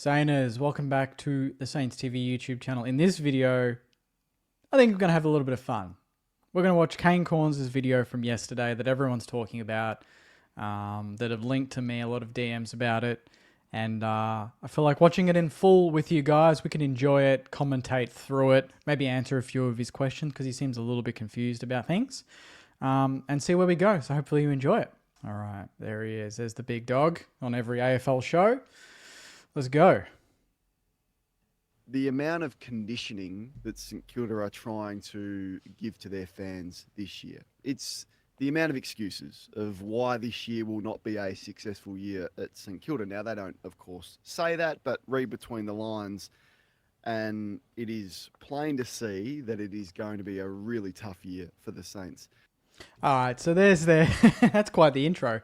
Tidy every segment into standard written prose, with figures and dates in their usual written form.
Sainers, welcome back to the Saints TV YouTube channel. In this video, I think we're going to have a little bit of fun. We're going to watch Kane Cornes' video from yesterday that everyone's talking about, that have linked to me, a lot of DMs about it. And I feel like watching it in full with you guys, we can enjoy it, commentate through it, maybe answer a few of his questions because he seems a little bit confused about things, and see where we go. So hopefully you enjoy it. All right, there he is. There's the big dog on every AFL show. Let's go. The amount of conditioning that St Kilda are trying to give to their fans this year. It's the amount of excuses of why this year will not be a successful year at St Kilda. Now, they don't, of course, say that, but read between the lines, and it is plain to see that it is going to be a really tough year for the Saints. All right, so there's there. That's quite the intro.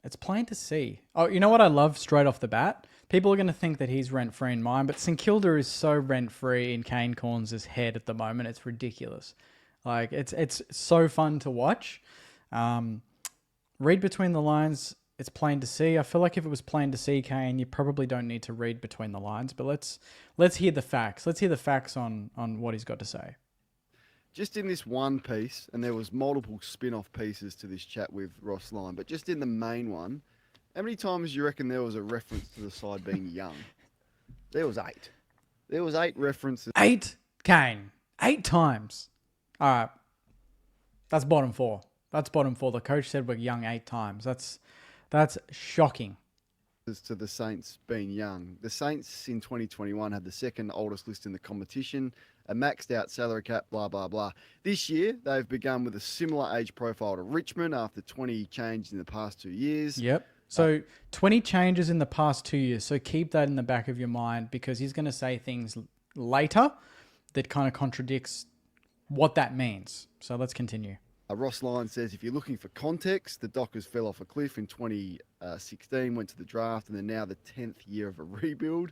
It's plain to see. Oh, you know what I love straight off the bat? People are going to think that he's rent-free in mine, but St Kilda is so rent-free in Kane Cornes' head at the moment. It's ridiculous. Like, it's so fun to watch. Read between the lines. It's plain to see. I feel like if it was plain to see, Kane, you probably don't need to read between the lines. But let's hear the facts. Let's hear the facts on what he's got to say. Just in this one piece, and there was multiple spin-off pieces to this chat with Ross Lyon, but just in the main one, how many times do you reckon there was a reference to the side being young? There was 8. There was 8 references. 8, Kane. 8 times. All right. That's bottom 4. That's bottom 4. The coach said we're young 8 times. That's shocking. To the Saints being young. The Saints in 2021 had the second oldest list in the competition, a maxed out salary cap, blah, blah, blah. This year, they've begun with a similar age profile to Richmond after 20 changes in the past 2 years. Yep. So 20 changes in the past 2 years. So keep that in the back of your mind because he's going to say things later that kind of contradicts what that means. So let's continue. Ross Lyon says, if you're looking for context, the Dockers fell off a cliff in 2016, went to the draft, and they're now the 10th year of a rebuild.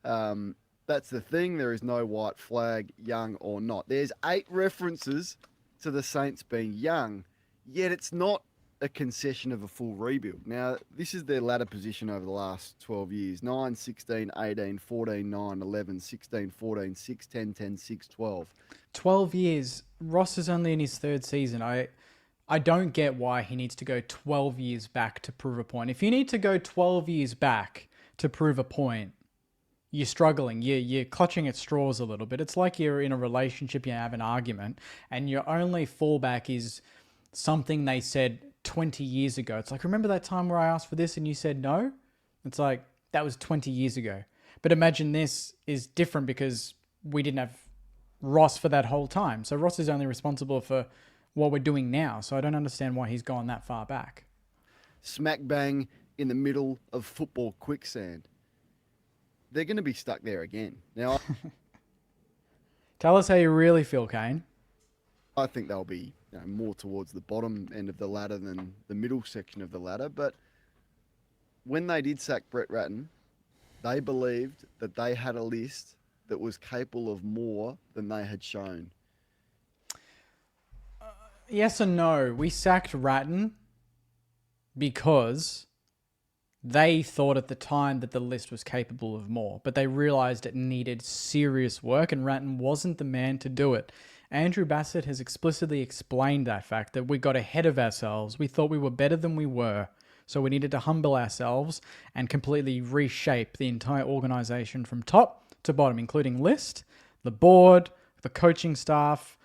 That's the thing. There is no white flag, young or not. There's 8 references to the Saints being young, yet it's not a concession of a full rebuild. Now, this is their ladder position over the last 12 years. 9, 16, 18, 14, 9, 11, 16, 14, 6, 10, 10, 6, 12. 12 years. Ross is only in his 3rd season. I don't get why he needs to go 12 years back to prove a point. If you need to go 12 years back to prove a point, you're struggling. You're clutching at straws a little bit. It's like you're in a relationship, you have an argument, and your only fallback is something they said 20 years ago. It's like, remember that time where I asked for this and you said no? It's like, that was 20 years ago. But imagine this is different because we didn't have Ross for that whole time. So Ross is only responsible for what we're doing now. So I don't understand why he's gone that far back. Smack bang in the middle of football quicksand. They're going to be stuck there again. Now, Tell us how you really feel, Kane. I think they'll be more towards the bottom end of the ladder than the middle section of the ladder. But when they did sack Brett Ratton, they believed that they had a list that was capable of more than they had shown. Yes and no. We sacked Ratton because they thought at the time that the list was capable of more, but they realized it needed serious work and Ratton wasn't the man to do it. Andrew Bassett has explicitly explained that fact, that we got ahead of ourselves. We thought we were better than we were. So we needed to humble ourselves and completely reshape the entire organization from top to bottom, including list, the board, the coaching staff,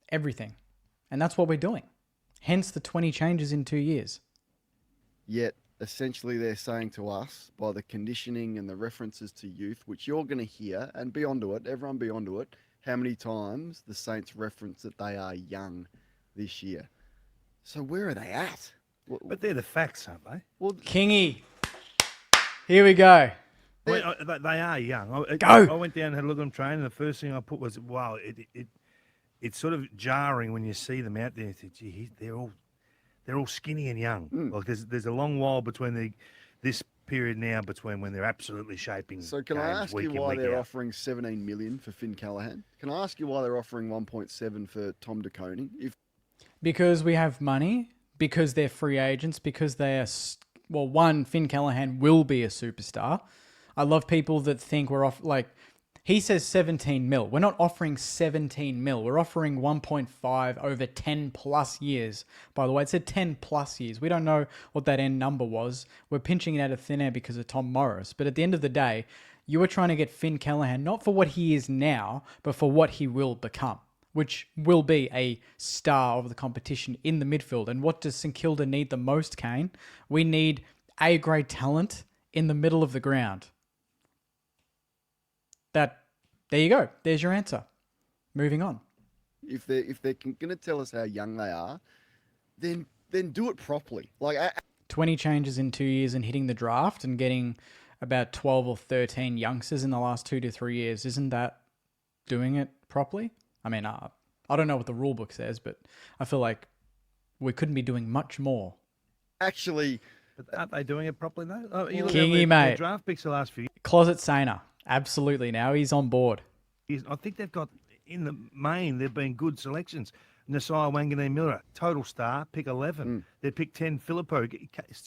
everything. And that's what we're doing. Hence the 20 changes in 2 years. Yet, essentially, they're saying to us, by the conditioning and the references to youth, which you're going to hear, and be onto it, everyone be onto it, how many times the Saints reference that they are young this year. So where are they at? But they're the facts, aren't they? Well, Kingy. Here we go. They are young. Go. I went down and had a look at them training. The first thing I put was, wow, it's sort of jarring when you see them out there. Gee, they're all skinny and young. Like there's a long while between this period now between when they're absolutely shaping. So can I ask you why they're offering 17 million for Finn Callahan? Can I ask you why they're offering 1.7 for Tom De Koning? Because we have money, because they're free agents, because they are well, one, Finn Callaghan will be a superstar. I love people that think we're off, like, he says 17 mil. We're not offering 17 mil. We're offering 1.5 over 10 plus years. By the way, it said 10 plus years. We don't know what that end number was. We're pinching it out of thin air because of Tom Morris. But at the end of the day, you were trying to get Finn Callaghan, not for what he is now, but for what he will become, which will be a star of the competition in the midfield. And what does St Kilda need the most, Kane? We need A-grade talent in the middle of the ground. There you go. There's your answer. Moving on. If they're going to tell us how young they are, then do it properly. 20 changes in 2 years and hitting the draft and getting about 12 or 13 youngsters in the last 2 to 3 years. Isn't that doing it properly? I mean, I don't know what the rule book says, but I feel like we couldn't be doing much more. Actually, but aren't they doing it properly though? Oh, you look Kingy, at mate. their draft picks the last few years. Closet Sainer. Absolutely. Now he's on board. I think they've got, in the main, they've been good selections. Nasiah Wanganeen-Miller, total star, pick 11. They picked 10, Filippo,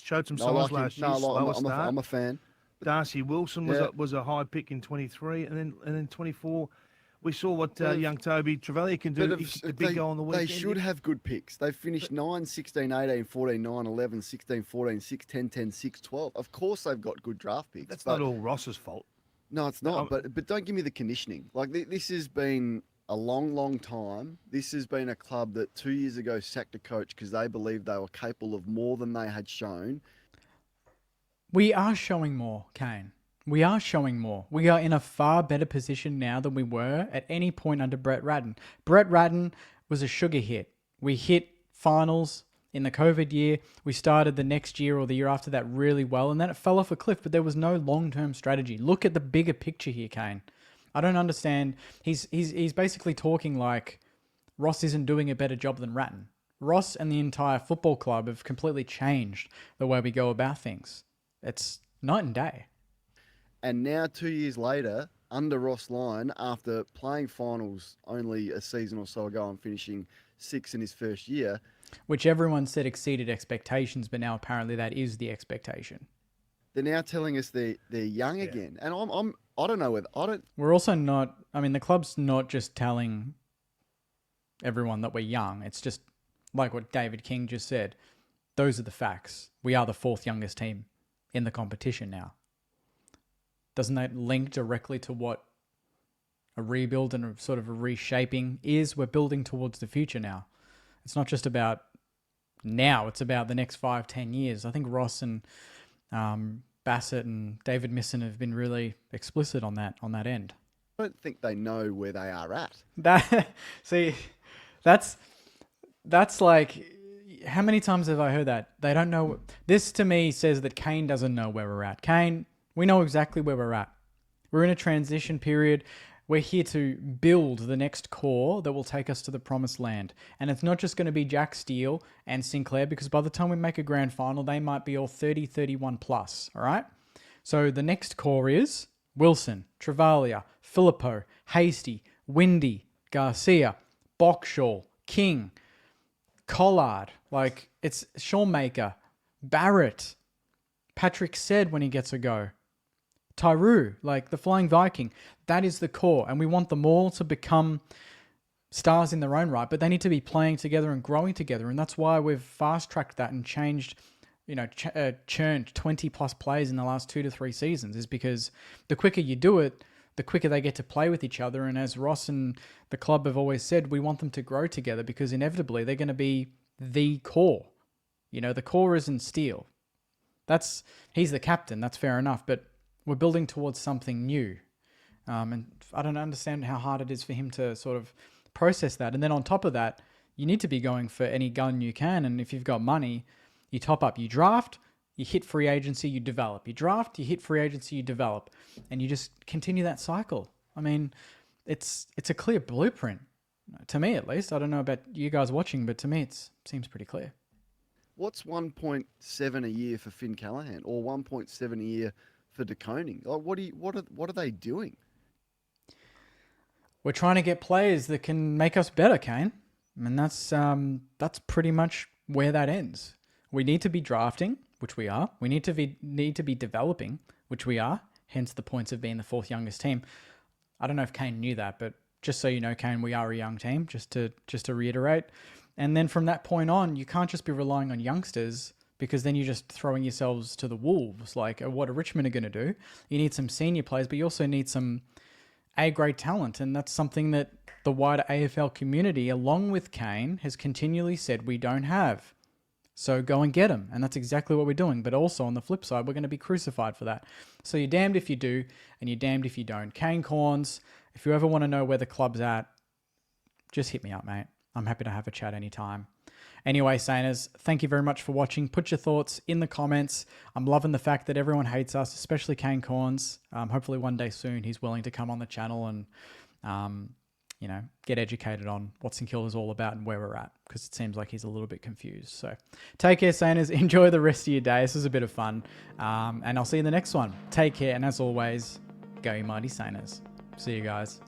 showed some signs last year, I'm a fan. Darcy Wilson was a high pick in 23, and then 24. We saw what young Toby Trevelyan can do. The big goal on the weekend. They should have good picks. They've finished 9, 16, 18, 14, 9, 11, 16, 14, 6, 10, 10, 6, 12. Of course they've got good draft picks. That's not all Ross's fault. No, it's not. But don't give me the conditioning. Like, this has been a long, long time. This has been a club that 2 years ago sacked a coach because they believed they were capable of more than they had shown. We are showing more, Kane. We are showing more. We are in a far better position now than we were at any point under Brett Ratten. Brett Ratten was a sugar hit. We hit finals in the COVID year. We started the next year or the year after that really well, and then it fell off a cliff, but there was no long-term strategy. Look at the bigger picture here, Kane. I don't understand. He's basically talking like Ross isn't doing a better job than Ratten. Ross and the entire football club have completely changed the way we go about things. It's night and day. And now 2 years later, under Ross Lyon, after playing finals only a season or so ago and finishing 6th in his first year, which everyone said exceeded expectations, but now apparently that is the expectation. They're now telling us they're young again, and I don't know whether We're also not. I mean, the club's not just telling everyone that we're young. It's just like what David King just said. Those are the facts. We are the 4th youngest team in the competition now. Doesn't that link directly to what a rebuild and a sort of a reshaping is? We're building towards the future now. It's not just about now. It's about the next 5-10 years. I think Ross and Bassett and David Misson have been really explicit on that end. I don't think they know where they are at. That's like, how many times have I heard that? They don't know. This to me says that Kane doesn't know where we're at. Kane, we know exactly where we're at. We're in a transition period. We're here to build the next core that will take us to the promised land. And it's not just going to be Jack Steele and Sinclair, because by the time we make a grand final, they might be all 30, 31 plus, all right? So the next core is Wilson, Travalia, Filippo, Hasty, Windy, Garcia, Boxall, King, Collard, like it's Shawmaker, Barrett, Patrick said when he gets a go. Tyru, like the Flying Viking, that is the core. And we want them all to become stars in their own right, but they need to be playing together and growing together. And that's why we've fast-tracked that and changed, churned 20 plus players in the last 2 to 3 seasons, is because the quicker you do it, the quicker they get to play with each other. And as Ross and the club have always said, we want them to grow together because inevitably they're going to be the core. The core isn't Steele. He's the captain, that's fair enough, but we're building towards something new. And I don't understand how hard it is for him to sort of process that. And then on top of that, you need to be going for any gun you can. And if you've got money, you top up, you draft, you hit free agency, you develop. You draft, you hit free agency, you develop. And you just continue that cycle. I mean, it's a clear blueprint, to me at least. I don't know about you guys watching, but to me it seems pretty clear. What's 1.7 a year for Finn Callaghan or 1.7 a year for De Koning? Like, what are they doing? We're trying to get players that can make us better, Kane. I mean, that's pretty much where that ends. We need to be drafting. which we are. We need to be developing, which we are. Hence the points of being the 4th youngest team. I don't know if Kane knew that, but just so you know, Kane, we are a young team, just to reiterate. And then from that point on, you can't just be relying on youngsters, because then you're just throwing yourselves to the wolves. Like, what are Richmond are going to do? You need some senior players, but you also need some A-grade talent. And that's something that the wider AFL community, along with Kane, has continually said we don't have. So go and get them. And that's exactly what we're doing. But also on the flip side, we're going to be crucified for that. So you're damned if you do, and you're damned if you don't. Kane Cornes, if you ever want to know where the club's at, just hit me up, mate. I'm happy to have a chat anytime. Anyway, Sainers, thank you very much for watching. Put your thoughts in the comments. I'm loving the fact that everyone hates us, especially Kane Cornes. Hopefully one day soon he's willing to come on the channel and, get educated on what St Kilda's all about and where we're at, because it seems like he's a little bit confused. So take care, Sainers. Enjoy the rest of your day. This was a bit of fun. And I'll see you in the next one. Take care. And as always, go you mighty Sainers. See you guys.